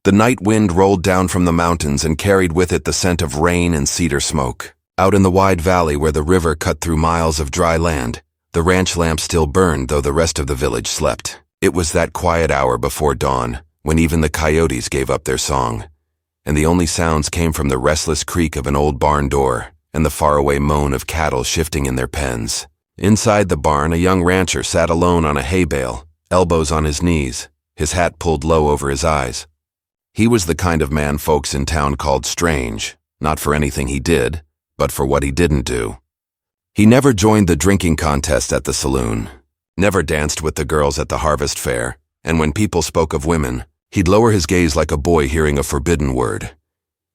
The night wind rolled down from the mountains and carried with it the scent of rain and cedar smoke. Out in the wide valley where the river cut through miles of dry land, the ranch lamp still burned though the rest of the village slept. It was that quiet hour before dawn, when even the coyotes gave up their song, and the only sounds came from the restless creak of an old barn door and the faraway moan of cattle shifting in their pens. Inside the barn, a young rancher sat alone on a hay bale, elbows on his knees, his hat pulled low over his eyes. He was the kind of man folks in town called strange, not for anything he did, but for what he didn't do. He never joined the drinking contest at the saloon, never danced with the girls at the harvest fair, and when people spoke of women, he'd lower his gaze like a boy hearing a forbidden word.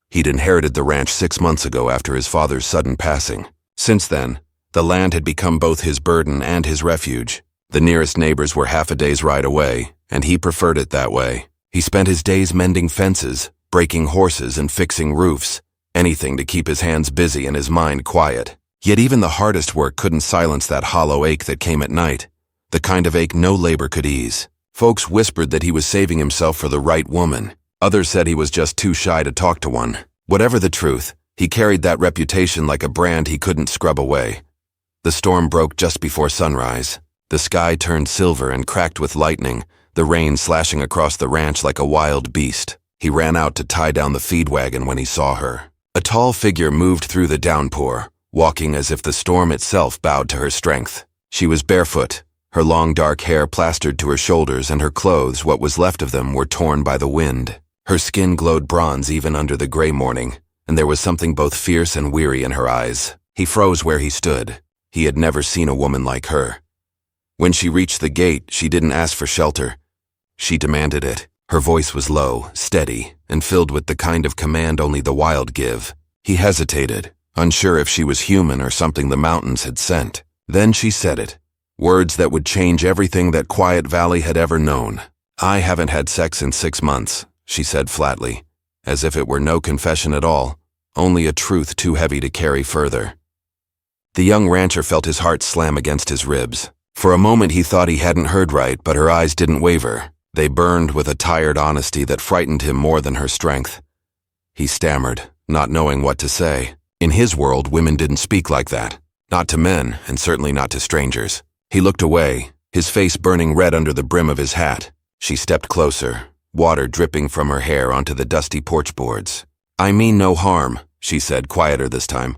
He'd inherited the ranch 6 months ago after his father's sudden passing. Since then, the land had become both his burden and his refuge. The nearest neighbors were half a day's ride away, and he preferred it that way. He spent his days mending fences, breaking horses, and fixing roofs, anything to keep his hands busy and his mind quiet. Yet even the hardest work couldn't silence that hollow ache that came at night, the kind of ache no labor could ease. Folks whispered that he was saving himself for the right woman. Others said he was just too shy to talk to one. Whatever the truth, he carried that reputation like a brand he couldn't scrub away. The storm broke just before sunrise. The sky turned silver and cracked with lightning, the rain slashing across the ranch like a wild beast. He ran out to tie down the feed wagon when he saw her. A tall figure moved through the downpour, walking as if the storm itself bowed to her strength. She was barefoot, her long dark hair plastered to her shoulders, and her clothes, what was left of them, were torn by the wind. Her skin glowed bronze even under the gray morning, and there was something both fierce and weary in her eyes. He froze where he stood. He had never seen a woman like her. When she reached the gate, she didn't ask for shelter. She demanded it. Her voice was low, steady, and filled with the kind of command only the wild give. He hesitated, unsure if she was human or something the mountains had sent. Then she said it. Words that would change everything that Quiet Valley had ever known. "I haven't had sex in 6 months, she said flatly, as if it were no confession at all, only a truth too heavy to carry further. The young rancher felt his heart slam against his ribs. For a moment he thought he hadn't heard right, but her eyes didn't waver. They burned with a tired honesty that frightened him more than her strength. He stammered, not knowing what to say. In his world, women didn't speak like that. Not to men, and certainly not to strangers. He looked away, his face burning red under the brim of his hat. She stepped closer, water dripping from her hair onto the dusty porch boards. "I mean no harm," she said, quieter this time.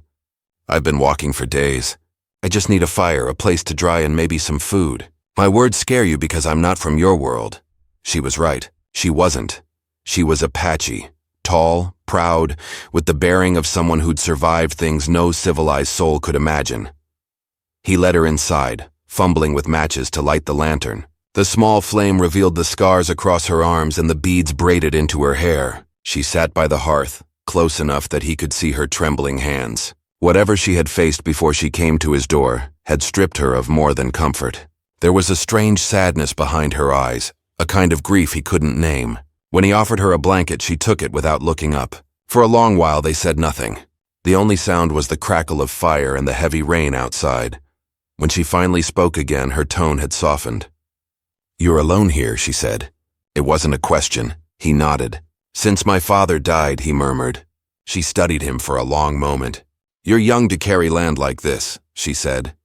"I've been walking for days. I just need a fire, a place to dry, and maybe some food. My words scare you because I'm not from your world." She was right. She wasn't. She was Apache, tall, proud, with the bearing of someone who'd survived things no civilized soul could imagine. He led her inside, fumbling with matches to light the lantern. The small flame revealed the scars across her arms and the beads braided into her hair. She sat by the hearth, close enough that he could see her trembling hands. Whatever she had faced before she came to his door had stripped her of more than comfort. There was a strange sadness behind her eyes, a kind of grief he couldn't name. When he offered her a blanket, she took it without looking up. For a long while they said nothing. The only sound was the crackle of fire and the heavy rain outside. When she finally spoke again, her tone had softened. "You're alone here," she said. It wasn't a question. He nodded. "Since my father died," he murmured. She studied him for a long moment. "You're young to carry land like this," she said,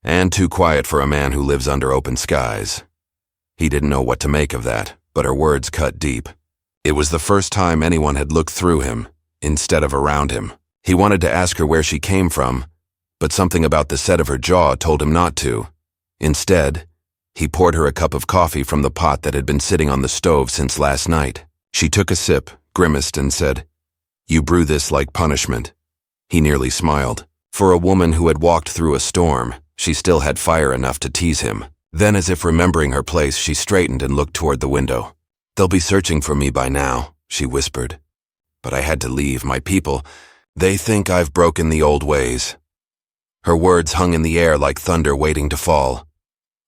"and too quiet for a man who lives under open skies." He didn't know what to make of that, but her words cut deep. It was the first time anyone had looked through him, instead of around him. He wanted to ask her where she came from, but something about the set of her jaw told him not to. Instead, he poured her a cup of coffee from the pot that had been sitting on the stove since last night. She took a sip, grimaced, and said, "You brew this like punishment." He nearly smiled. For a woman who had walked through a storm, she still had fire enough to tease him. Then, as if remembering her place, she straightened and looked toward the window. "They'll be searching for me by now," she whispered. "But I had to leave. My people, they think I've broken the old ways." Her words hung in the air like thunder waiting to fall.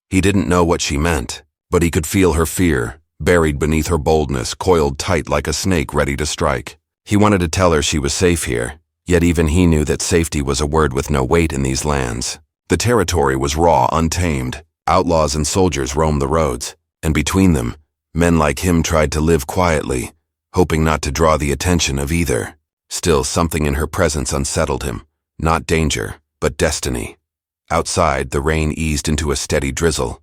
He didn't know what she meant, but he could feel her fear, buried beneath her boldness, coiled tight like a snake ready to strike. He wanted to tell her she was safe here, yet even he knew that safety was a word with no weight in these lands. The territory was raw, untamed. Outlaws and soldiers roamed the roads, and between them, men like him tried to live quietly, hoping not to draw the attention of either. Still, something in her presence unsettled him. Not danger, but destiny. Outside, the rain eased into a steady drizzle.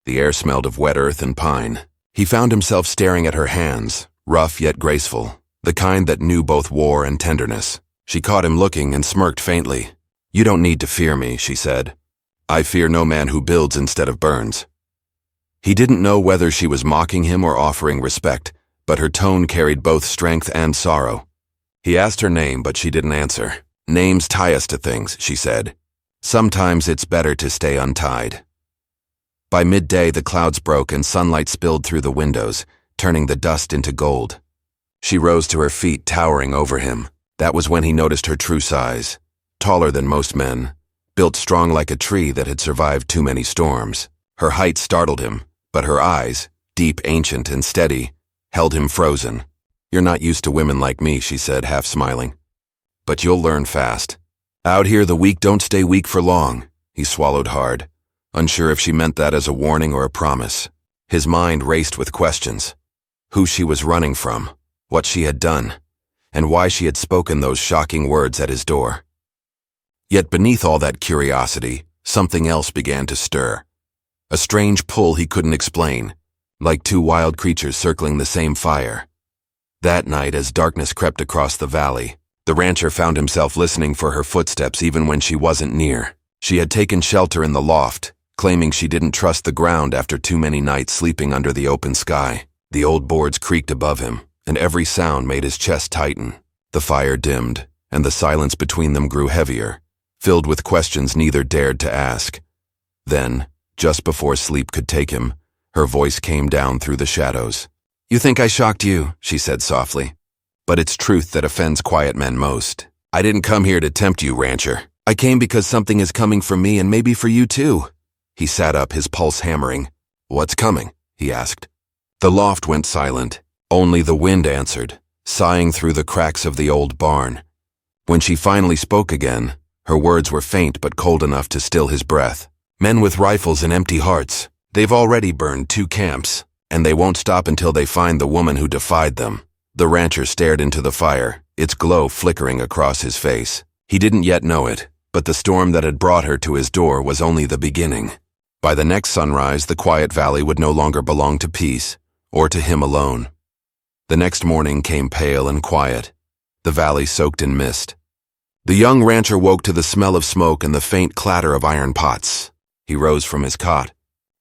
The air smelled of wet earth and pine. He found himself staring at her hands, rough yet graceful, the kind that knew both war and tenderness. She caught him looking and smirked faintly. "You don't need to fear me," she said. "I fear no man who builds instead of burns." He didn't know whether she was mocking him or offering respect, but her tone carried both strength and sorrow. He asked her name, but she didn't answer. "Names tie us to things," she said. "Sometimes it's better to stay untied." By midday, the clouds broke and sunlight spilled through the windows, turning the dust into gold. She rose to her feet, towering over him. That was when he noticed her true size. Taller than most men, built strong like a tree that had survived too many storms. Her height startled him, but her eyes, deep, ancient, and steady, held him frozen. "You're not used to women like me," she said, half smiling. "But you'll learn fast. Out here, the weak don't stay weak for long." He swallowed hard, unsure if she meant that as a warning or a promise. His mind raced with questions. Who she was running from, what she had done, and why she had spoken those shocking words at his door. Yet beneath all that curiosity, something else began to stir. A strange pull he couldn't explain, like two wild creatures circling the same fire. That night, as darkness crept across the valley, the rancher found himself listening for her footsteps even when she wasn't near. She had taken shelter in the loft, claiming she didn't trust the ground after too many nights sleeping under the open sky. The old boards creaked above him, and every sound made his chest tighten. The fire dimmed, and the silence between them grew heavier, filled with questions neither dared to ask. Then, just before sleep could take him, her voice came down through the shadows. "You think I shocked you," she said softly. "But it's truth that offends quiet men most. I didn't come here to tempt you, rancher. I came because something is coming for me and maybe for you too." He sat up, his pulse hammering. "What's coming?" he asked. The loft went silent. Only the wind answered, sighing through the cracks of the old barn. When she finally spoke again, her words were faint but cold enough to still his breath. "Men with rifles and empty hearts. They've already burned 2 camps, and they won't stop until they find the woman who defied them." The rancher stared into the fire, its glow flickering across his face. He didn't yet know it, but the storm that had brought her to his door was only the beginning. By the next sunrise, the quiet valley would no longer belong to peace, or to him alone. The next morning came pale and quiet, the valley soaked in mist. The young rancher woke to the smell of smoke and the faint clatter of iron pots. He rose from his cot,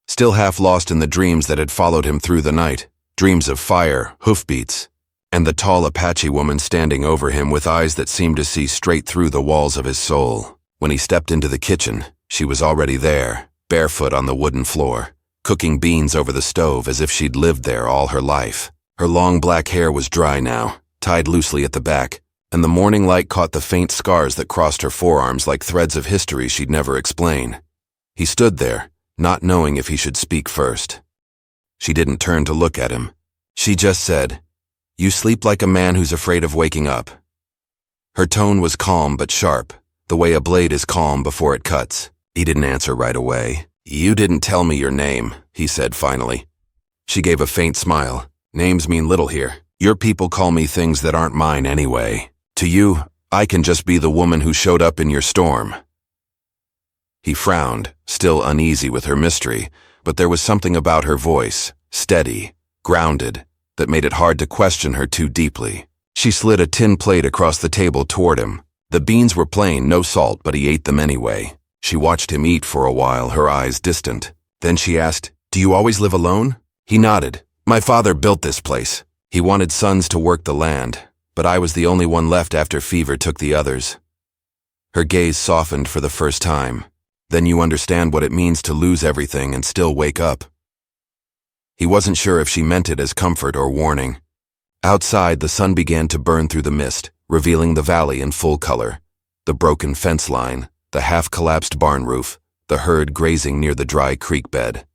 still half lost in the dreams that had followed him through the night, dreams of fire, hoofbeats, and the tall Apache woman standing over him with eyes that seemed to see straight through the walls of his soul. When he stepped into the kitchen, she was already there, barefoot on the wooden floor, cooking beans over the stove as if she'd lived there all her life. Her long black hair was dry now, tied loosely at the back, and the morning light caught the faint scars that crossed her forearms like threads of history she'd never explain. He stood there, not knowing if he should speak first. She didn't turn to look at him. She just said, "You sleep like a man who's afraid of waking up." Her tone was calm but sharp, the way a blade is calm before it cuts. He didn't answer right away. "You didn't tell me your name," he said finally. She gave a faint smile. "Names mean little here. Your people call me things that aren't mine anyway. To you, I can just be the woman who showed up in your storm." He frowned, still uneasy with her mystery, but there was something about her voice, steady, grounded, that made it hard to question her too deeply. She slid a tin plate across the table toward him. The beans were plain, no salt, but he ate them anyway. She watched him eat for a while, her eyes distant. Then she asked, "Do you always live alone?" He nodded. "My father built this place. He wanted sons to work the land, but I was the only one left after fever took the others." Her gaze softened for the first time. "Then you understand what it means to lose everything and still wake up." He wasn't sure if she meant it as comfort or warning. Outside, the sun began to burn through the mist, revealing the valley in full color. The broken fence line, the half-collapsed barn roof, the herd grazing near the dry creek bed.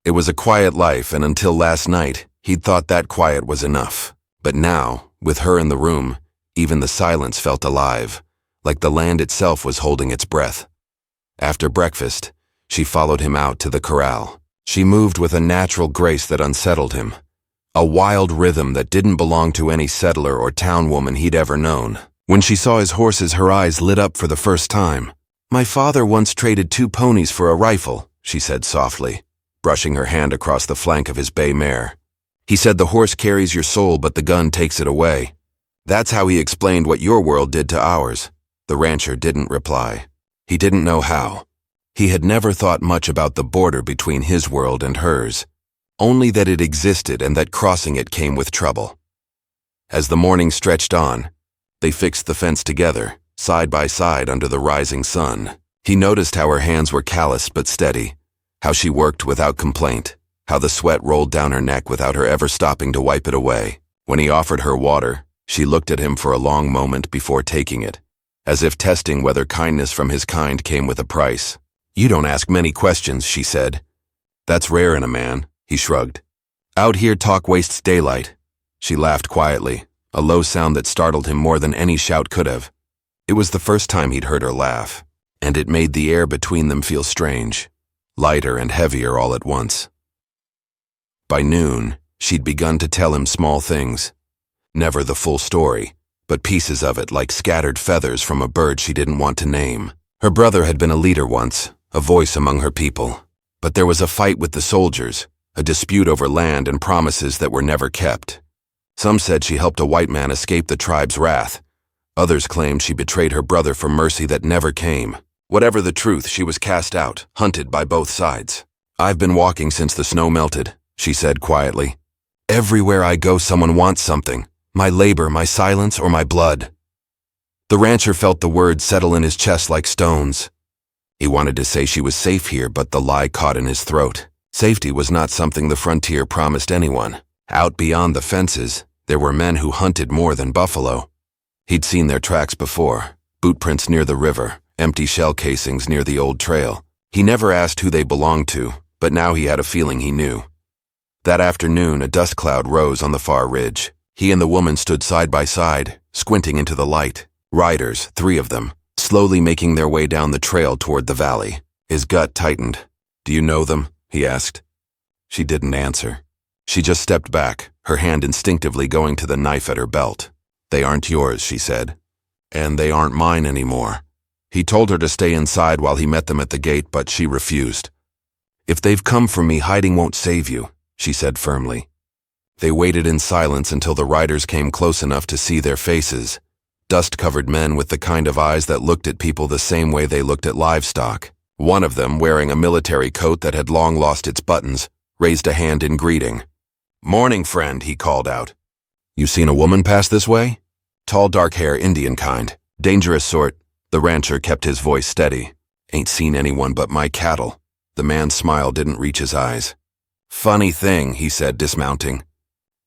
It was a quiet life, and until last night, he'd thought that quiet was enough. But now, with her in the room, even the silence felt alive, like the land itself was holding its breath. After breakfast, she followed him out to the corral. She moved with a natural grace that unsettled him, a wild rhythm that didn't belong to any settler or town woman he'd ever known. When she saw his horses, her eyes lit up for the first time. "My father once traded 2 ponies for a rifle," she said softly, brushing her hand across the flank of his bay mare. "He said the horse carries your soul, but the gun takes it away. That's how he explained what your world did to ours." The rancher didn't reply. He didn't know how. He had never thought much about the border between his world and hers, only that it existed and that crossing it came with trouble. As the morning stretched on, they fixed the fence together, side by side under the rising sun. He noticed how her hands were calloused but steady, how she worked without complaint, how the sweat rolled down her neck without her ever stopping to wipe it away. When he offered her water, she looked at him for a long moment before taking it, as if testing whether kindness from his kind came with a price. "You don't ask many questions," she said. "That's rare in a man," he shrugged. "Out here talk wastes daylight." She laughed quietly, a low sound that startled him more than any shout could have. It was the first time he'd heard her laugh, and it made the air between them feel strange, lighter and heavier all at once. By noon, she'd begun to tell him small things. Never the full story, but pieces of it like scattered feathers from a bird she didn't want to name. Her brother had been a leader once, a voice among her people. But there was a fight with the soldiers, a dispute over land and promises that were never kept. Some said she helped a white man escape the tribe's wrath. Others claimed she betrayed her brother for mercy that never came. Whatever the truth, she was cast out, hunted by both sides. "I've been walking since the snow melted," she said quietly. "Everywhere I go, someone wants something. My labor, my silence, or my blood." The rancher felt the words settle in his chest like stones. He wanted to say she was safe here, but the lie caught in his throat. Safety was not something the frontier promised anyone. Out beyond the fences, there were men who hunted more than buffalo. He'd seen their tracks before, boot prints near the river, empty shell casings near the old trail. He never asked who they belonged to, but now he had a feeling he knew. That afternoon, a dust cloud rose on the far ridge. He and the woman stood side by side, squinting into the light. Riders, 3 of them, slowly making their way down the trail toward the valley. His gut tightened. "Do you know them?" he asked. She didn't answer. She just stepped back, her hand instinctively going to the knife at her belt. "They aren't yours," she said. "And they aren't mine anymore." He told her to stay inside while he met them at the gate, but she refused. "If they've come for me, hiding won't save you," she said firmly. They waited in silence until the riders came close enough to see their faces. Dust-covered men with the kind of eyes that looked at people the same way they looked at livestock. One of them, wearing a military coat that had long lost its buttons, raised a hand in greeting. "Morning, friend," he called out. "You seen a woman pass this way?" Tall, dark hair, Indian kind. Dangerous sort. The rancher kept his voice steady. "Ain't seen anyone but my cattle." The man's smile didn't reach his eyes. "Funny thing," he said, dismounting.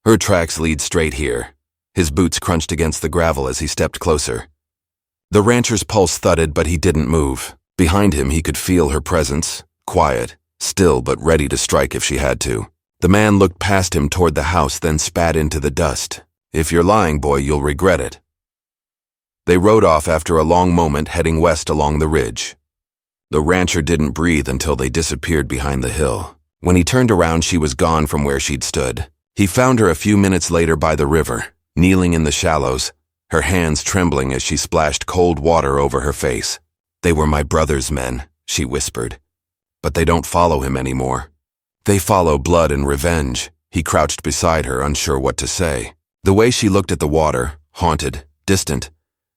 "Her tracks lead straight here." His boots crunched against the gravel as he stepped closer. The rancher's pulse thudded, but he didn't move. Behind him, he could feel her presence, quiet, still but ready to strike if she had to. The man looked past him toward the house, then spat into the dust. "If you're lying, boy, you'll regret it." They rode off after a long moment, heading west along the ridge. The rancher didn't breathe until they disappeared behind the hill. When he turned around, she was gone from where she'd stood. He found her a few minutes later by the river, kneeling in the shallows, her hands trembling as she splashed cold water over her face. "They were my brother's men," she whispered. "But they don't follow him anymore. They follow blood and revenge." He crouched beside her, unsure what to say. The way she looked at the water, haunted, distant,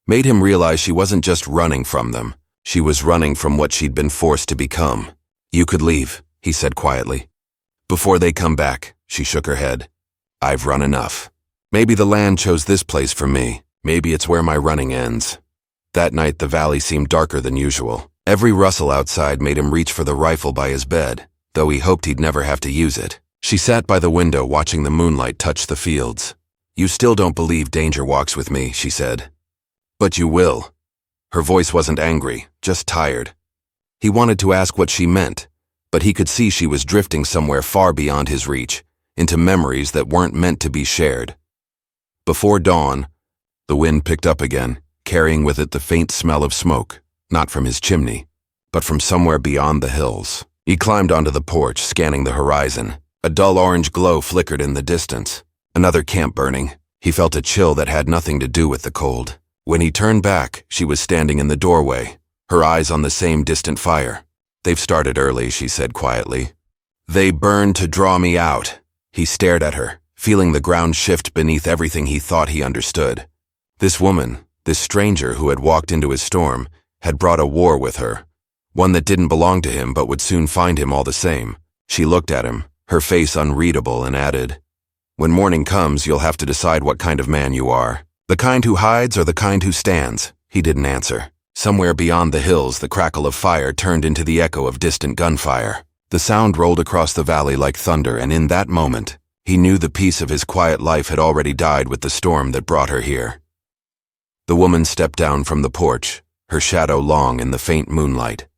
made him realize she wasn't just running from them. She was running from what she'd been forced to become. "You could leave," he said quietly. "Before they come back," she shook her head. "I've run enough. Maybe the land chose this place for me. Maybe it's where my running ends." That night the valley seemed darker than usual. Every rustle outside made him reach for the rifle by his bed, though he hoped he'd never have to use it. She sat by the window watching the moonlight touch the fields. "You still don't believe danger walks with me," she said. "But you will." Her voice wasn't angry, just tired. He wanted to ask what she meant, but he could see she was drifting somewhere far beyond his reach, into memories that weren't meant to be shared. Before dawn, the wind picked up again, carrying with it the faint smell of smoke, not from his chimney, but from somewhere beyond the hills. He climbed onto the porch, scanning the horizon. A dull orange glow flickered in the distance. Another camp burning. He felt a chill that had nothing to do with the cold. When he turned back, she was standing in the doorway, her eyes on the same distant fire. "They've started early," she said quietly. "They burned to draw me out." He stared at her, feeling the ground shift beneath everything he thought he understood. This woman, this stranger who had walked into his storm, had brought a war with her. One that didn't belong to him but would soon find him all the same. She looked at him, her face unreadable, and added, "When morning comes, you'll have to decide what kind of man you are. The kind who hides or the kind who stands." He didn't answer. Somewhere beyond the hills, the crackle of fire turned into the echo of distant gunfire. The sound rolled across the valley like thunder, and in that moment, he knew the peace of his quiet life had already died with the storm that brought her here. The woman stepped down from the porch, her shadow long in the faint moonlight.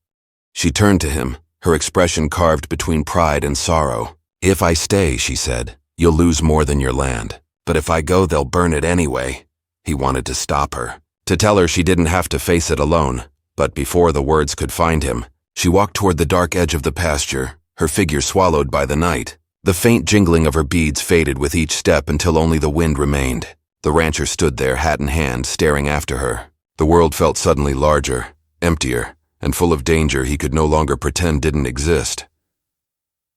She turned to him, her expression carved between pride and sorrow. "If I stay," she said, "you'll lose more than your land. But if I go, they'll burn it anyway." He wanted to stop her, to tell her she didn't have to face it alone. But before the words could find him, she walked toward the dark edge of the pasture, her figure swallowed by the night. The faint jingling of her beads faded with each step until only the wind remained. The rancher stood there, hat in hand, staring after her. The world felt suddenly larger, emptier, and full of danger he could no longer pretend didn't exist.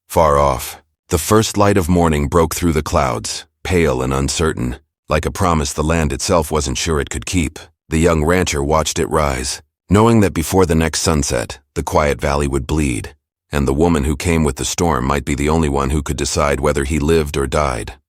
Far off, the first light of morning broke through the clouds, pale and uncertain, like a promise the land itself wasn't sure it could keep. The young rancher watched it rise, knowing that before the next sunset, the quiet valley would bleed, and the woman who came with the storm might be the only one who could decide whether he lived or died.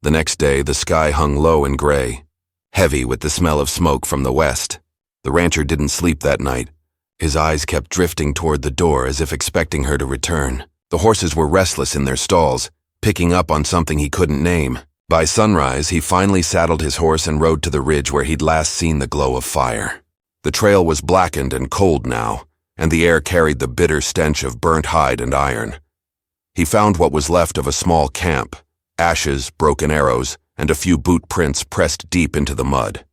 The next day, the sky hung low and gray, heavy with the smell of smoke from the west. The rancher didn't sleep that night. His eyes kept drifting toward the door as if expecting her to return. The horses were restless in their stalls, picking up on something he couldn't name. By sunrise, he finally saddled his horse and rode to the ridge where he'd last seen the glow of fire. The trail was blackened and cold now, and the air carried the bitter stench of burnt hide and iron. He found what was left of a small camp, ashes, broken arrows, and a few boot prints pressed deep into the mud.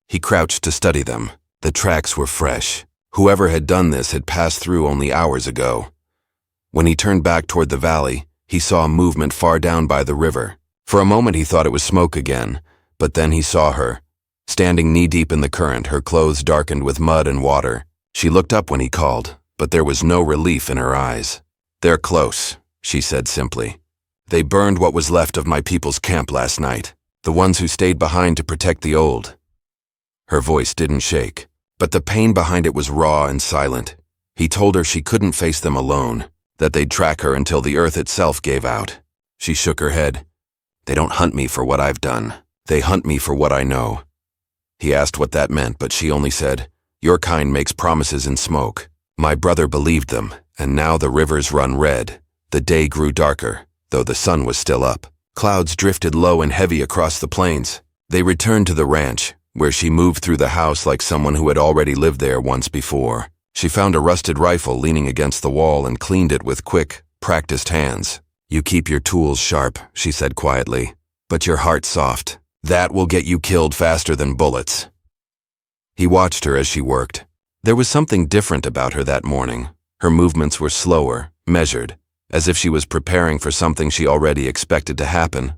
He crouched to study them. The tracks were fresh. Whoever had done this had passed through only hours ago. When he turned back toward the valley, he saw a movement far down by the river. For a moment he thought it was smoke again, but then he saw her, standing knee-deep in the current, her clothes darkened with mud and water. She looked up when he called, but there was no relief in her eyes. "They're close," she said simply. "They burned what was left of my people's camp last night, the ones who stayed behind to protect the old." Her voice didn't shake, but the pain behind it was raw and silent. He told her she couldn't face them alone, that they'd track her until the earth itself gave out. She shook her head. "They don't hunt me for what I've done. They hunt me for what I know." He asked what that meant, but she only said, "Your kind makes promises in smoke. My brother believed them, and now the rivers run red." The day grew darker, though the sun was still up. Clouds drifted low and heavy across the plains. They returned to the ranch, where she moved through the house like someone who had already lived there once before. She found a rusted rifle leaning against the wall and cleaned it with quick, practiced hands. "You keep your tools sharp," she said quietly, "but your heart soft. That will get you killed faster than bullets." He watched her as she worked. There was something different about her that morning. Her movements were slower, measured, as if she was preparing for something she already expected to happen.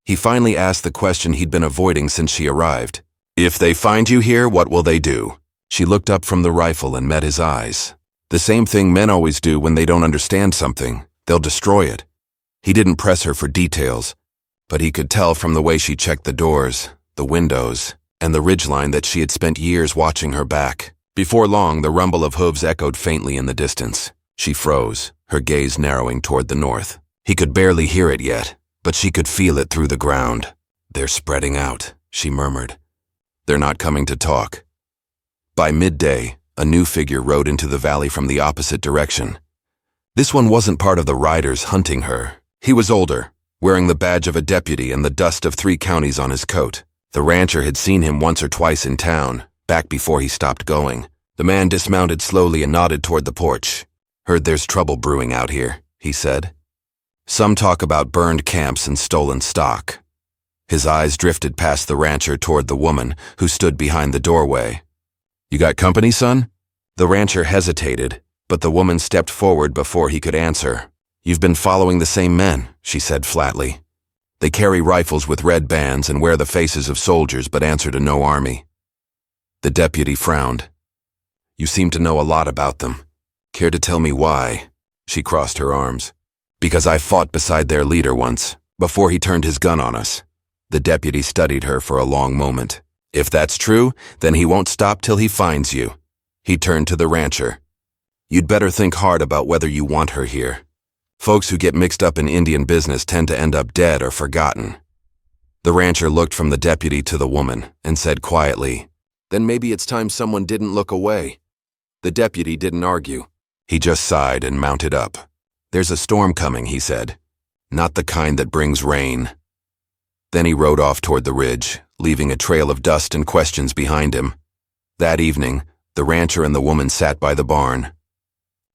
He finally asked the question he'd been avoiding since she arrived. "If they find you here, what will they do?" She looked up from the rifle and met his eyes. The same thing men always do when they don't understand something. They'll destroy it. He didn't press her for details, but he could tell from the way she checked the doors, the windows, and the ridgeline that she had spent years watching her back. Before long, the rumble of hooves echoed faintly in the distance. She froze, her gaze narrowing toward the north. He could barely hear it yet, but she could feel it through the ground. "They're spreading out," she murmured. "They're not coming to talk." By midday, a new figure rode into the valley from the opposite direction. This one wasn't part of the riders hunting her. He was older, wearing the badge of a deputy and the dust of 3 counties on his coat. The rancher had seen him once or twice in town, back before he stopped going. The man dismounted slowly and nodded toward the porch. "Heard there's trouble brewing out here," he said. "Some talk about burned camps and stolen stock." His eyes drifted past the rancher toward the woman, who stood behind the doorway. "You got company, son?" The rancher hesitated, but the woman stepped forward before he could answer. "You've been following the same men," she said flatly. "They carry rifles with red bands and wear the faces of soldiers but answer to no army." The deputy frowned. "You seem to know a lot about them. Care to tell me why?" She crossed her arms. "Because I fought beside their leader once, before he turned his gun on us." The deputy studied her for a long moment. "If that's true, then he won't stop till he finds you." He turned to the rancher. "You'd better think hard about whether you want her here. Folks who get mixed up in Indian business tend to end up dead or forgotten." The rancher looked from the deputy to the woman and said quietly, "Then maybe it's time someone didn't look away." The deputy didn't argue. He just sighed and mounted up. "There's a storm coming," he said. "Not the kind that brings rain." Then he rode off toward the ridge, leaving a trail of dust and questions behind him. That evening, the rancher and the woman sat by the barn.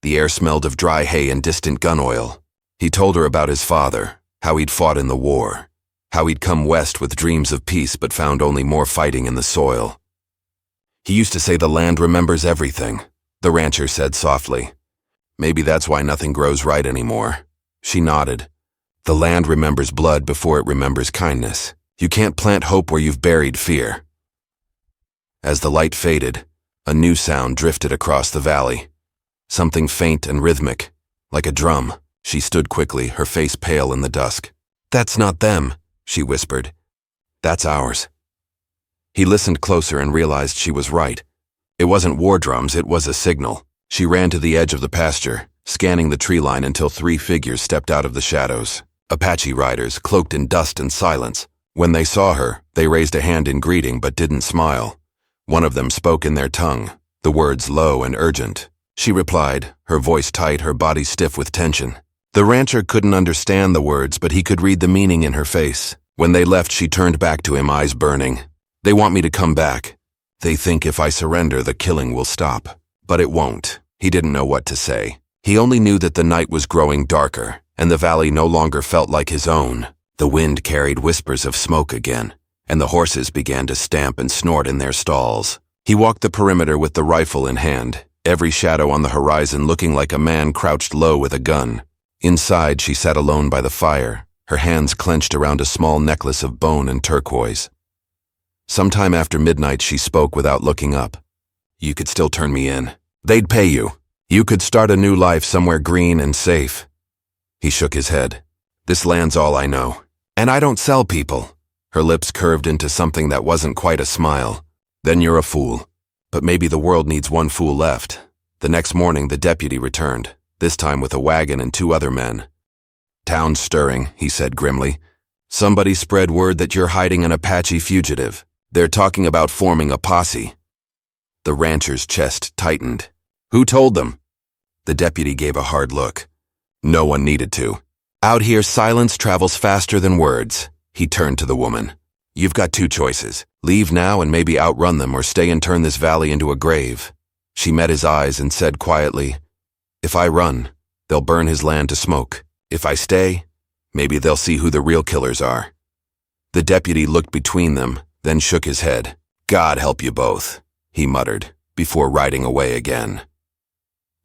The air smelled of dry hay and distant gun oil. He told her about his father, how he'd fought in the war, how he'd come west with dreams of peace but found only more fighting in the soil. "He used to say the land remembers everything," the rancher said softly. "Maybe that's why nothing grows right anymore." She nodded. "The land remembers blood before it remembers kindness. You can't plant hope where you've buried fear." As the light faded, a new sound drifted across the valley. Something faint and rhythmic, like a drum. She stood quickly, her face pale in the dusk. "That's not them," she whispered. "That's ours." He listened closer and realized she was right. It wasn't war drums, it was a signal. She ran to the edge of the pasture, scanning the tree line until 3 figures stepped out of the shadows. Apache riders, cloaked in dust and silence. When they saw her, they raised a hand in greeting but didn't smile. One of them spoke in their tongue, the words low and urgent. She replied, her voice tight, her body stiff with tension. The rancher couldn't understand the words, but he could read the meaning in her face. When they left, she turned back to him, eyes burning. "They want me to come back. They think if I surrender, the killing will stop. But it won't." He didn't know what to say. He only knew that the night was growing darker, and the valley no longer felt like his own. The wind carried whispers of smoke again, and the horses began to stamp and snort in their stalls. He walked the perimeter with the rifle in hand, every shadow on the horizon looking like a man crouched low with a gun. Inside, she sat alone by the fire, her hands clenched around a small necklace of bone and turquoise. Sometime after midnight, she spoke without looking up. "You could still turn me in. They'd pay you. You could start a new life somewhere green and safe." He shook his head. "This land's all I know. And I don't sell people." Her lips curved into something that wasn't quite a smile. "Then you're a fool. But maybe the world needs one fool left." The next morning, the deputy returned, this time with a wagon and 2 other men. "Town's stirring," he said grimly. "Somebody spread word that you're hiding an Apache fugitive. They're talking about forming a posse." The rancher's chest tightened. "Who told them?" The deputy gave a hard look. "No one needed to. Out here, silence travels faster than words." He turned to the woman. "You've got 2 choices. Leave now and maybe outrun them, or stay and turn this valley into a grave." She met his eyes and said quietly, "If I run, they'll burn his land to smoke. If I stay, maybe they'll see who the real killers are." The deputy looked between them, then shook his head. "God help you both," he muttered, before riding away again.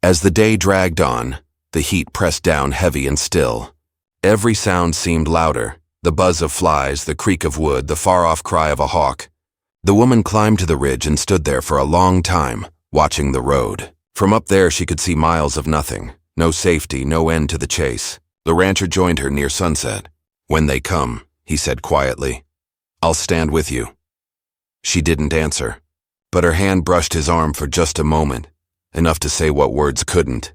As the day dragged on, the heat pressed down heavy and still. Every sound seemed louder, the buzz of flies, the creak of wood, the far-off cry of a hawk. The woman climbed to the ridge and stood there for a long time, watching the road. From up there she could see miles of nothing, no safety, no end to the chase. The rancher joined her near sunset. "When they come," he said quietly, "I'll stand with you." She didn't answer, but her hand brushed his arm for just a moment, enough to say what words couldn't.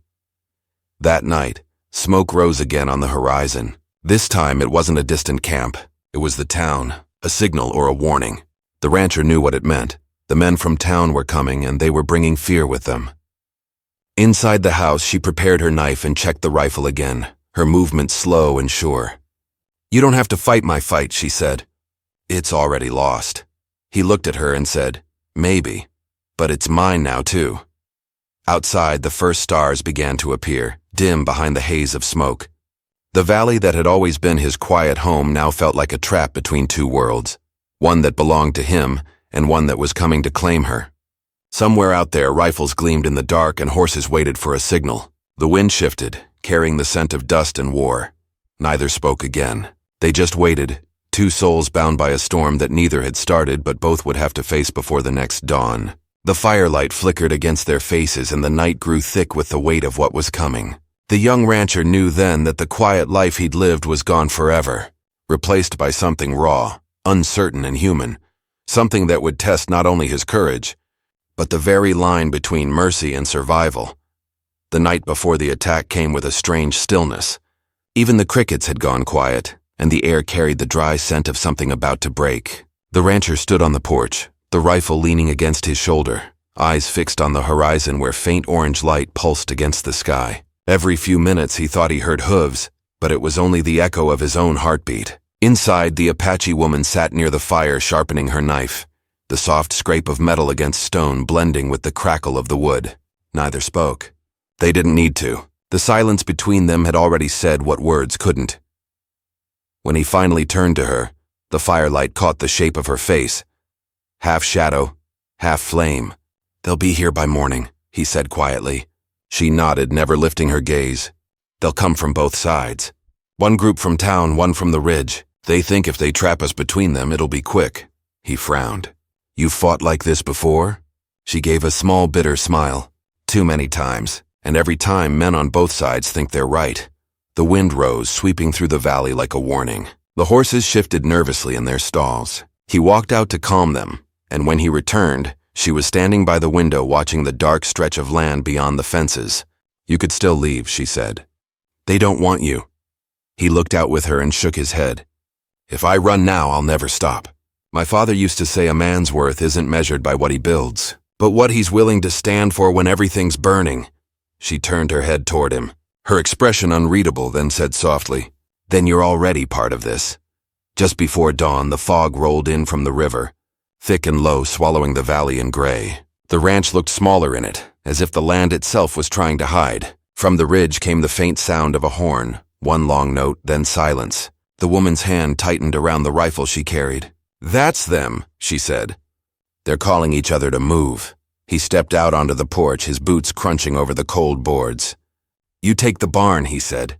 That night, smoke rose again on the horizon. This time it wasn't a distant camp. It was the town, a signal or a warning. The rancher knew what it meant. The men from town were coming, and they were bringing fear with them. Inside the house, she prepared her knife and checked the rifle again, her movements slow and sure. "You don't have to fight my fight," she said. "It's already lost." He looked at her and said, "Maybe, but it's mine now too." Outside, the first stars began to appear, dim behind the haze of smoke. The valley that had always been his quiet home now felt like a trap between 2 worlds, one that belonged to him and one that was coming to claim her. Somewhere out there, rifles gleamed in the dark and horses waited for a signal. The wind shifted, carrying the scent of dust and war. Neither spoke again. They just waited, two souls bound by a storm that neither had started but both would have to face before the next dawn. The firelight flickered against their faces and the night grew thick with the weight of what was coming. The young rancher knew then that the quiet life he'd lived was gone forever, replaced by something raw, uncertain and human, something that would test not only his courage, but the very line between mercy and survival. The night before the attack came with a strange stillness. Even the crickets had gone quiet, and the air carried the dry scent of something about to break. The rancher stood on the porch, the rifle leaning against his shoulder, eyes fixed on the horizon where faint orange light pulsed against the sky. Every few minutes he thought he heard hooves, but it was only the echo of his own heartbeat. Inside, the Apache woman sat near the fire sharpening her knife, the soft scrape of metal against stone blending with the crackle of the wood. Neither spoke. They didn't need to. The silence between them had already said what words couldn't. When he finally turned to her, the firelight caught the shape of her face. Half shadow, half flame. "They'll be here by morning," he said quietly. She nodded, never lifting her gaze. "They'll come from both sides. One group from town, one from the ridge. They think if they trap us between them, it'll be quick." He frowned. "You fought like this before?" She gave a small, bitter smile. "Too many times. And every time men on both sides think they're right." The wind rose, sweeping through the valley like a warning. The horses shifted nervously in their stalls. He walked out to calm them, and when he returned, she was standing by the window watching the dark stretch of land beyond the fences. "You could still leave," she said. "They don't want you." He looked out with her and shook his head. "If I run now, I'll never stop. My father used to say a man's worth isn't measured by what he builds, but what he's willing to stand for when everything's burning." She turned her head toward him, her expression unreadable, then said softly, "Then you're already part of this." Just before dawn, the fog rolled in from the river, thick and low, swallowing the valley in gray. The ranch looked smaller in it, as if the land itself was trying to hide. From the ridge came the faint sound of a horn, one long note, then silence. The woman's hand tightened around the rifle she carried. "That's them," she said. "They're calling each other to move." He stepped out onto the porch, his boots crunching over the cold boards. "You take the barn," he said.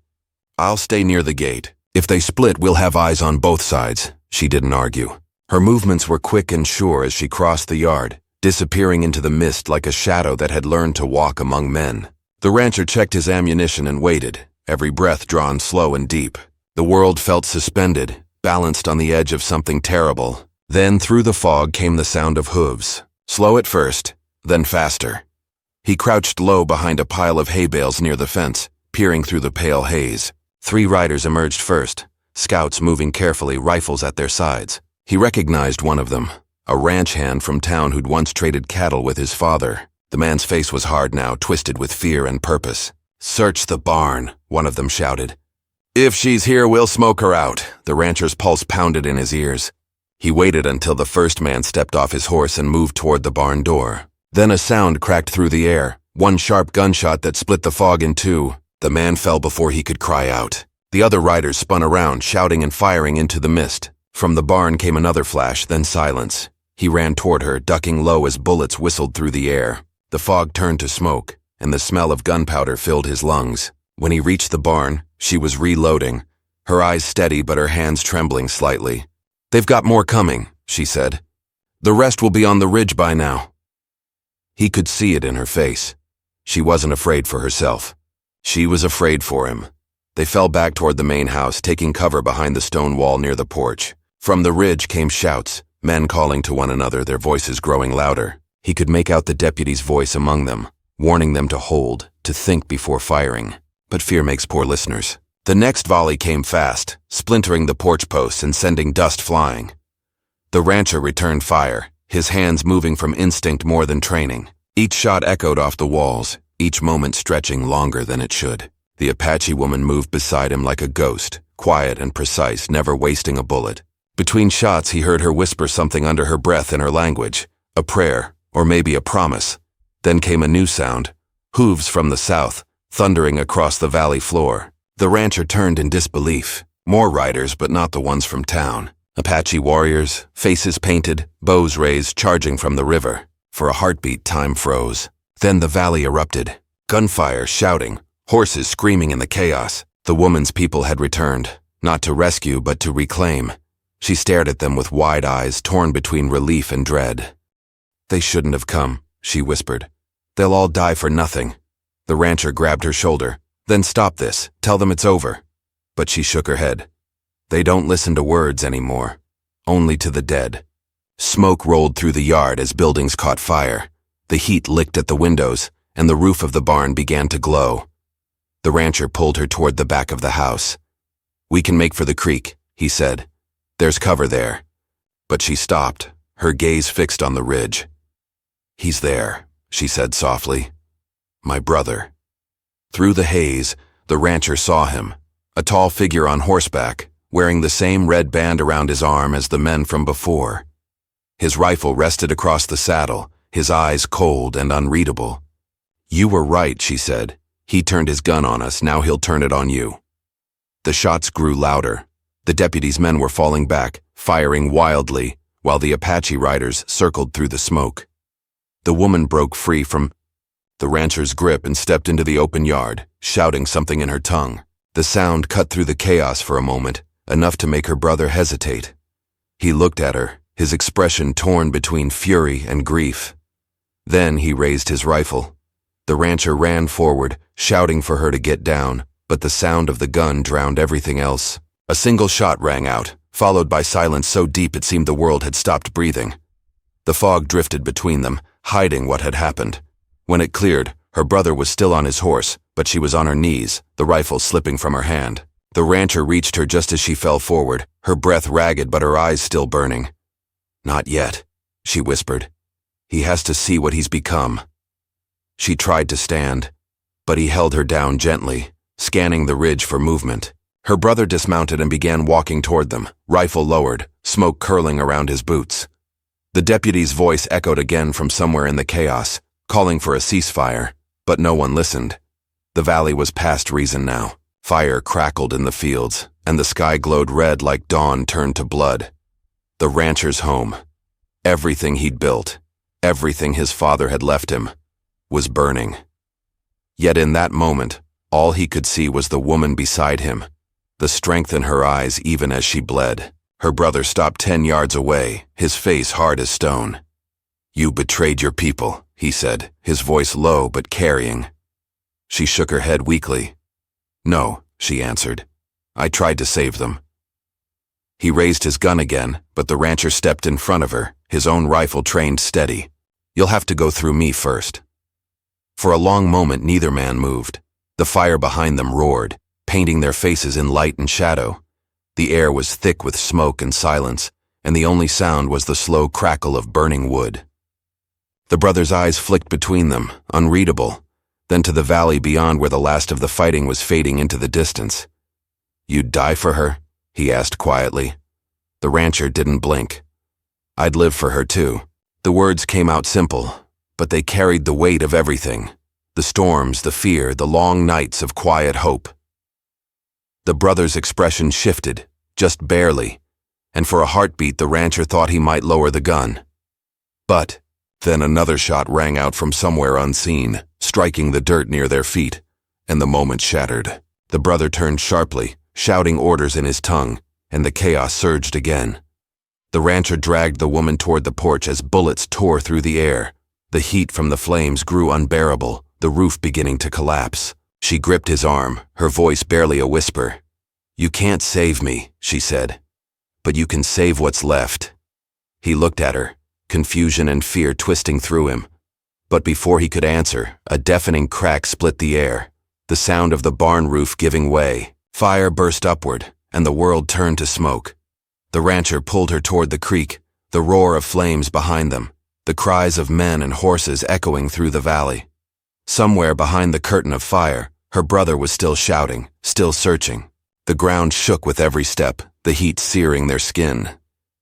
"I'll stay near the gate. If they split, we'll have eyes on both sides." She didn't argue. Her movements were quick and sure as she crossed the yard, disappearing into the mist like a shadow that had learned to walk among men. The rancher checked his ammunition and waited, every breath drawn slow and deep. The world felt suspended, balanced on the edge of something terrible. Then through the fog came the sound of hooves, slow at first, then faster. He crouched low behind a pile of hay bales near the fence, peering through the pale haze. 3 riders emerged first, scouts moving carefully, rifles at their sides. He recognized one of them, a ranch hand from town who'd once traded cattle with his father. The man's face was hard now, twisted with fear and purpose. "Search the barn," one of them shouted. "If she's here, we'll smoke her out." The rancher's pulse pounded in his ears. He waited until the first man stepped off his horse and moved toward the barn door. Then a sound cracked through the air, one sharp gunshot that split the fog in two. The man fell before he could cry out. The other riders spun around, shouting and firing into the mist. From the barn came another flash, then silence. He ran toward her, ducking low as bullets whistled through the air. The fog turned to smoke, and the smell of gunpowder filled his lungs. When he reached the barn, she was reloading, her eyes steady but her hands trembling slightly. "They've got more coming," she said. "The rest will be on the ridge by now." He could see it in her face. She wasn't afraid for herself. She was afraid for him. They fell back toward the main house, taking cover behind the stone wall near the porch. From the ridge came shouts, men calling to one another, their voices growing louder. He could make out the deputy's voice among them, warning them to hold, to think before firing. But fear makes poor listeners. The next volley came fast, splintering the porch posts and sending dust flying. The rancher returned fire, his hands moving from instinct more than training. Each shot echoed off the walls, each moment stretching longer than it should. The Apache woman moved beside him like a ghost, quiet and precise, never wasting a bullet. Between shots, he heard her whisper something under her breath in her language, a prayer, or maybe a promise. Then came a new sound, hooves from the south, thundering across the valley floor. The rancher turned in disbelief. More riders, but not the ones from town. Apache warriors, faces painted, bows raised, charging from the river. For a heartbeat, time froze. Then the valley erupted. Gunfire, shouting, Horses screaming in the chaos. The woman's people had returned, not to rescue but to reclaim. She stared at them with wide eyes, torn between relief and dread. "They shouldn't have come," she whispered. "They'll all die for nothing." The rancher grabbed her shoulder. "Then stop this. Tell them it's over." But she shook her head. "They don't listen to words anymore. Only to the dead." Smoke rolled through the yard as buildings caught fire. The heat licked at the windows, and the roof of the barn began to glow. The rancher pulled her toward the back of the house. "We can make for the creek," he said. "There's cover there." But she stopped, her gaze fixed on the ridge. "He's there," she said softly. "My brother." Through the haze, the rancher saw him, a tall figure on horseback, wearing the same red band around his arm as the men from before. His rifle rested across the saddle, his eyes cold and unreadable. "You were right," she said. "He turned his gun on us, now he'll turn it on you." The shots grew louder. The deputy's men were falling back, firing wildly, while the Apache riders circled through the smoke. The woman broke free from the rancher's grip and stepped into the open yard, shouting something in her tongue. The sound cut through the chaos for a moment, enough to make her brother hesitate. He looked at her, his expression torn between fury and grief. Then he raised his rifle. The rancher ran forward, shouting for her to get down, but the sound of the gun drowned everything else. A single shot rang out, followed by silence so deep it seemed the world had stopped breathing. The fog drifted between them, hiding what had happened. When it cleared, her brother was still on his horse, but she was on her knees, the rifle slipping from her hand. The rancher reached her just as she fell forward, her breath ragged but her eyes still burning. "Not yet," she whispered. "He has to see what he's become." She tried to stand, but he held her down gently, scanning the ridge for movement. Her brother dismounted and began walking toward them, rifle lowered, smoke curling around his boots. The deputy's voice echoed again from somewhere in the chaos, calling for a ceasefire, but no one listened. The valley was past reason now. Fire crackled in the fields, and the sky glowed red like dawn turned to blood. The rancher's home, everything he'd built, everything his father had left him, was burning. Yet in that moment, all he could see was the woman beside him, the strength in her eyes even as she bled. Her brother stopped 10 yards away, his face hard as stone. "You betrayed your people," he said, his voice low but carrying. She shook her head weakly. "No," she answered. "I tried to save them." He raised his gun again, but the rancher stepped in front of her, his own rifle trained steady. "You'll have to go through me first." For a long moment neither man moved. The fire behind them roared, painting their faces in light and shadow. The air was thick with smoke and silence, and the only sound was the slow crackle of burning wood. The brothers' eyes flicked between them, unreadable, then to the valley beyond where the last of the fighting was fading into the distance. "You'd die for her?" he asked quietly. The rancher didn't blink. "I'd live for her too." The words came out simple, but they carried the weight of everything. The storms, the fear, the long nights of quiet hope. The brother's expression shifted, just barely, and for a heartbeat the rancher thought he might lower the gun. But then another shot rang out from somewhere unseen, striking the dirt near their feet, and the moment shattered. The brother turned sharply, shouting orders in his tongue, and the chaos surged again. The rancher dragged the woman toward the porch as bullets tore through the air. The heat from the flames grew unbearable, the roof beginning to collapse. She gripped his arm, her voice barely a whisper. "You can't save me," she said, "but you can save what's left." He looked at her, confusion and fear twisting through him. But before he could answer, a deafening crack split the air, the sound of the barn roof giving way. Fire burst upward, and the world turned to smoke. The rancher pulled her toward the creek, the roar of flames behind them, the cries of men and horses echoing through the valley. Somewhere behind the curtain of fire, her brother was still shouting, still searching. The ground shook with every step, the heat searing their skin.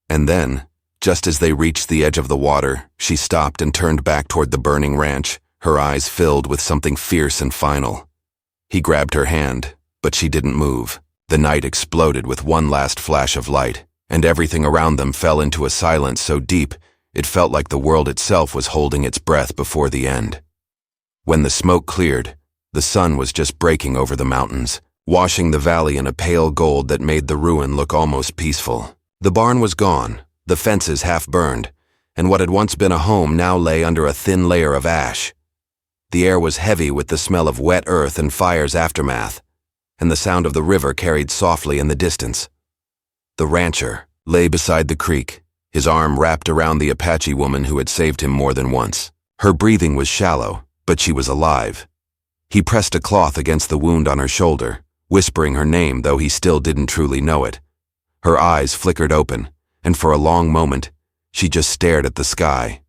And then, just as they reached the edge of the water, she stopped and turned back toward the burning ranch, her eyes filled with something fierce and final. He grabbed her hand, but she didn't move. The night exploded with one last flash of light, and everything around them fell into a silence so deep it felt like the world itself was holding its breath before the end. When the smoke cleared, The sun was just breaking over the mountains, washing the valley in a pale gold that made the ruin look almost peaceful. The barn was gone, the fences half burned, and what had once been a home now lay under a thin layer of ash. The air was heavy with the smell of wet earth and fire's aftermath, and the sound of the river carried softly in the distance. The rancher lay beside the creek, his arm wrapped around the Apache woman who had saved him more than once. Her breathing was shallow, but she was alive. He pressed a cloth against the wound on her shoulder, whispering her name though he still didn't truly know it. Her eyes flickered open, and for a long moment, she just stared at the sky.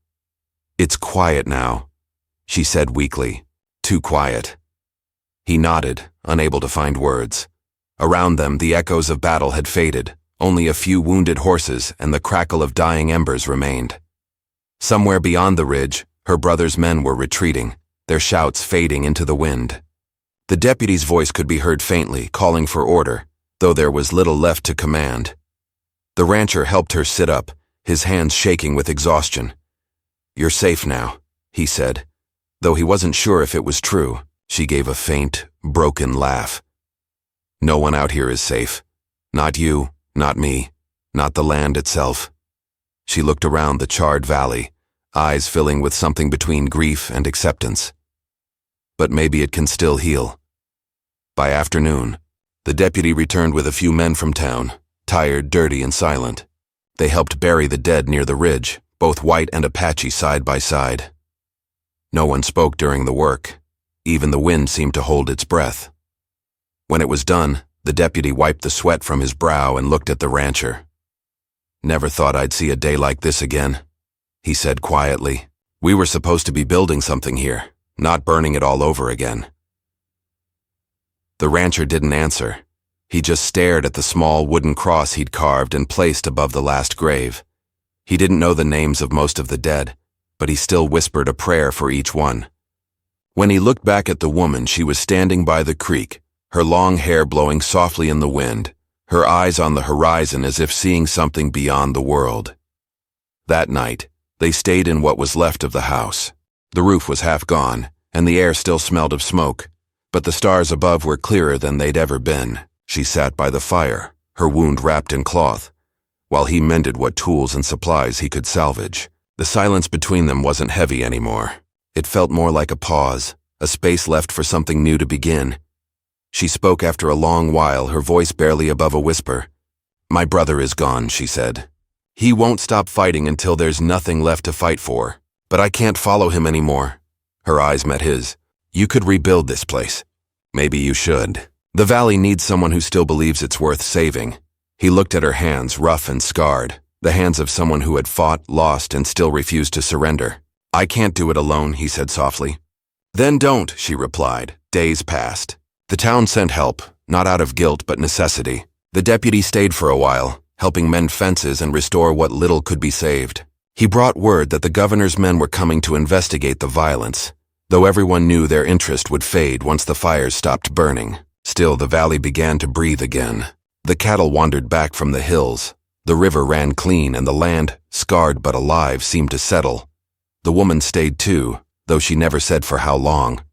"It's quiet now," she said weakly. "Too quiet." He nodded, unable to find words. Around them, the echoes of battle had faded. Only a few wounded horses and the crackle of dying embers remained. Somewhere beyond the ridge, her brother's men were retreating, their shouts fading into the wind. The deputy's voice could be heard faintly, calling for order, though there was little left to command. The rancher helped her sit up, his hands shaking with exhaustion. "You're safe now," he said. Though he wasn't sure if it was true, she gave a faint, broken laugh. "No one out here is safe. Not you, not me, not the land itself." She looked around the charred valley, eyes filling with something between grief and acceptance. But maybe it can still heal. By afternoon, the deputy returned with a few men from town, tired, dirty, and silent. They helped bury the dead near the ridge, both white and Apache side by side. No one spoke during the work. Even the wind seemed to hold its breath. When it was done, the deputy wiped the sweat from his brow and looked at the rancher. "Never thought I'd see a day like this again," he said quietly. "We were supposed to be building something here, not burning it all over again." The rancher didn't answer. He just stared at the small wooden cross he'd carved and placed above the last grave. He didn't know the names of most of the dead, but he still whispered a prayer for each one. When he looked back at the woman, she was standing by the creek, her long hair blowing softly in the wind, her eyes on the horizon as if seeing something beyond the world. That night, they stayed in what was left of the house. The roof was half gone, and the air still smelled of smoke, but the stars above were clearer than they'd ever been. She sat by the fire, her wound wrapped in cloth, while he mended what tools and supplies he could salvage. The silence between them wasn't heavy anymore. It felt more like a pause, a space left for something new to begin. She spoke after a long while, her voice barely above a whisper. "My brother is gone," she said. "He won't stop fighting until there's nothing left to fight for. But I can't follow him anymore." Her eyes met his. "You could rebuild this place. Maybe you should. The valley needs someone who still believes it's worth saving." He looked at her hands, rough and scarred, the hands of someone who had fought, lost, and still refused to surrender. "I can't do it alone," he said softly. "Then don't," she replied. Days passed. The town sent help, not out of guilt but necessity. The deputy stayed for a while, helping mend fences and restore what little could be saved. He brought word that the governor's men were coming to investigate the violence, though everyone knew their interest would fade once the fires stopped burning. Still, the valley began to breathe again. The cattle wandered back from the hills. The river ran clean, and the land, scarred but alive, seemed to settle. The woman stayed too, though she never said for how long.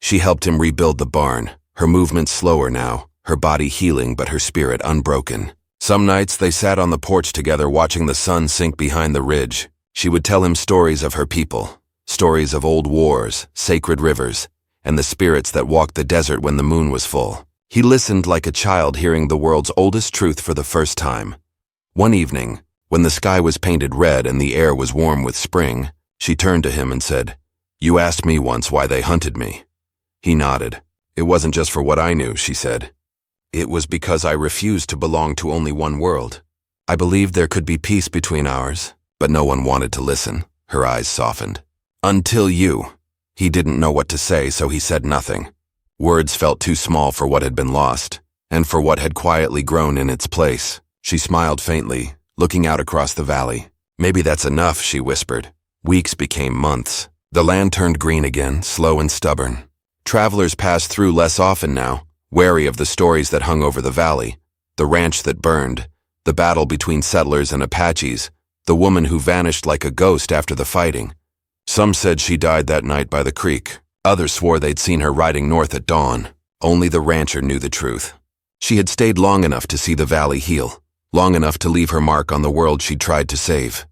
She helped him rebuild the barn, her movements slower now, her body healing but her spirit unbroken. Some nights they sat on the porch together watching the sun sink behind the ridge. She would tell him stories of her people, stories of old wars, sacred rivers, and the spirits that walked the desert when the moon was full. He listened like a child hearing the world's oldest truth for the first time. One evening, when the sky was painted red and the air was warm with spring, she turned to him and said, "You asked me once why they hunted me." He nodded. "It wasn't just for what I knew," she said. "It was because I refused to belong to only one world. I believed there could be peace between ours, but no one wanted to listen." Her eyes softened. "Until you." He didn't know what to say, so he said nothing. Words felt too small for what had been lost, and for what had quietly grown in its place. She smiled faintly, looking out across the valley. "Maybe that's enough," she whispered. Weeks became months. The land turned green again, slow and stubborn. Travelers passed through less often now, wary of the stories that hung over the valley, the ranch that burned, the battle between settlers and Apaches, the woman who vanished like a ghost after the fighting. Some said she died that night by the creek. Others swore they'd seen her riding north at dawn. Only the rancher knew the truth. She had stayed long enough to see the valley heal, long enough to leave her mark on the world she'd tried to save.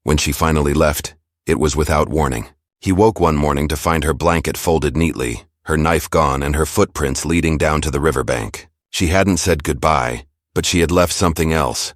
When she finally left, it was without warning. He woke one morning to find her blanket folded neatly, her knife gone, and her footprints leading down to the riverbank. She hadn't said goodbye, but she had left something else.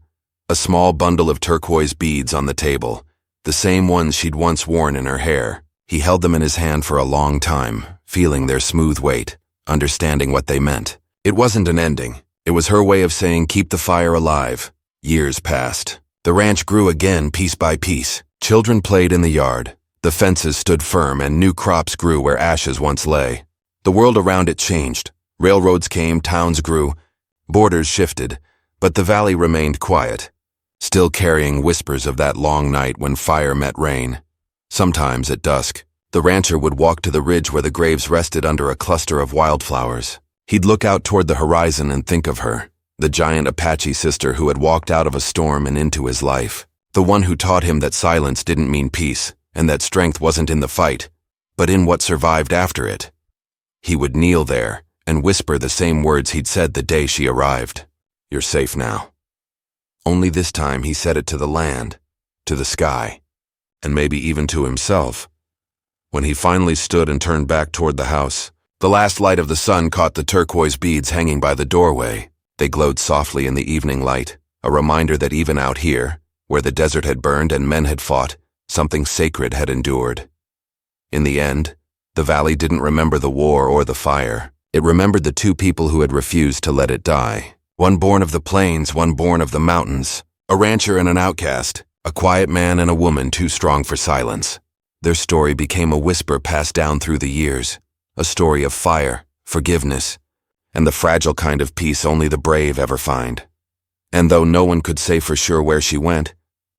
A small bundle of turquoise beads on the table, the same ones she'd once worn in her hair. He held them in his hand for a long time, feeling their smooth weight, understanding what they meant. It wasn't an ending. It was her way of saying keep the fire alive. Years passed. The ranch grew again piece by piece. Children played in the yard. The fences stood firm and new crops grew where ashes once lay. The world around it changed. Railroads came, towns grew, borders shifted, but the valley remained quiet, still carrying whispers of that long night when fire met rain. Sometimes at dusk, the rancher would walk to the ridge where the graves rested under a cluster of wildflowers. He'd look out toward the horizon and think of her, the giant Apache sister who had walked out of a storm and into his life, the one who taught him that silence didn't mean peace, and that strength wasn't in the fight, but in what survived after it. He would kneel there and whisper the same words he'd said the day she arrived. You're safe now. Only this time he said it to the land, to the sky, and maybe even to himself. When he finally stood and turned back toward the house, the last light of the sun caught the turquoise beads hanging by the doorway. They glowed softly in the evening light, a reminder that even out here, where the desert had burned and men had fought, something sacred had endured. In the end, the valley didn't remember the war or the fire. It remembered the two people who had refused to let it die. One born of the plains, one born of the mountains. A rancher and an outcast. A quiet man and a woman too strong for silence. Their story became a whisper passed down through the years. A story of fire, forgiveness, and the fragile kind of peace only the brave ever find. And though no one could say for sure where she went,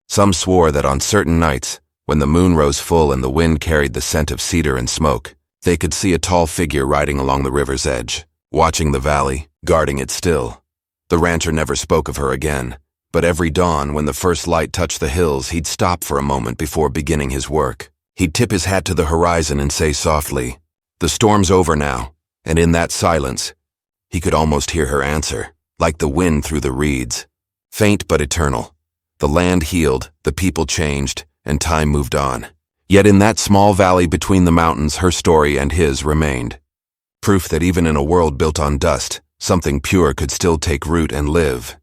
some swore that on certain nights, when the moon rose full and the wind carried the scent of cedar and smoke, they could see a tall figure riding along the river's edge, watching the valley, guarding it still. The rancher never spoke of her again, but every dawn when the first light touched the hills, he'd stop for a moment before beginning his work. He'd tip his hat to the horizon and say softly, "The storm's over now," and in that silence, he could almost hear her answer, like the wind through the reeds, faint but eternal. The land healed, the people changed, and time moved on. Yet in that small valley between the mountains, her story and his remained. Proof that even in a world built on dust, something pure could still take root and live.